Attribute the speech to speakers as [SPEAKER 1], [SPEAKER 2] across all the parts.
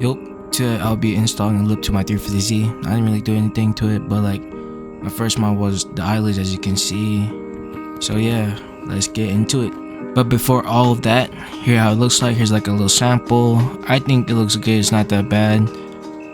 [SPEAKER 1] Yup, today I'll be installing a lip to my 350Z. I didn't really do anything to it, but like my first one was the eyelids, as you can see. So yeah, let's get into it. But before all of that, here how it looks like. Here's like a little sample. I think it looks good. It's not that bad.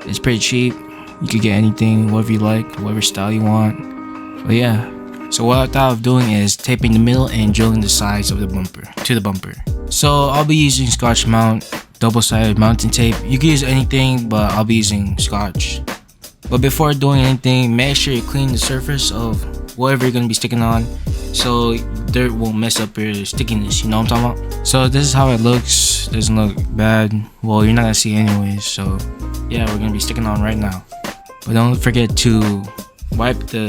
[SPEAKER 1] It's pretty cheap. You could get anything, whatever you like, whatever style you want. But yeah. So what I thought of doing is taping the middle and drilling the sides of the bumper to the bumper. So I'll be using Scotch mount, double-sided mounting tape. You can use anything, but I'll be using Scotch. But before doing anything, make sure you clean the surface of whatever you're gonna be sticking on, so dirt won't mess up your stickiness. You know what I'm talking about? So this is how it looks. Doesn't look bad. Well, you're not gonna see anyways. So yeah, we're gonna be sticking on right now. But don't forget to wipe the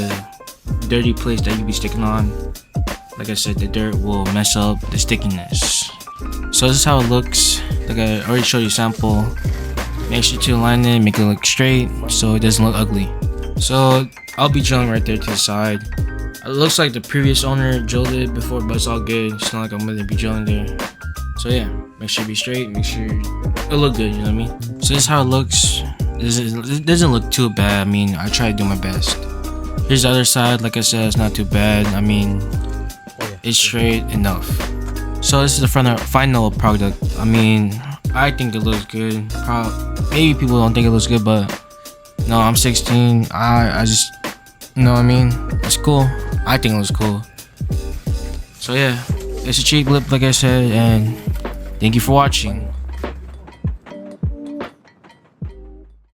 [SPEAKER 1] dirty place that you be sticking on. Like I said, the dirt will mess up the stickiness. So this is how it looks. Like I already showed you a sample. Make sure to align it, make it look straight so it doesn't look ugly. So I'll be drilling right there to the side. It looks like the previous owner drilled it before, but it's all good. It's not like I'm gonna be drilling there. So yeah, make sure it be straight, make sure it'll look good, you know what I mean? So this is how it looks. It doesn't look too bad. I mean, I try to do my best. Here's the other side. Like I said, it's not too bad. I mean, it's straight enough. So this is the final product. I mean, I think it looks good. Maybe people don't think it looks good, but no, I'm 16. I just, you know what I mean? It's cool. I think it looks cool. So yeah, it's a cheap lip, like I said, and thank you for watching.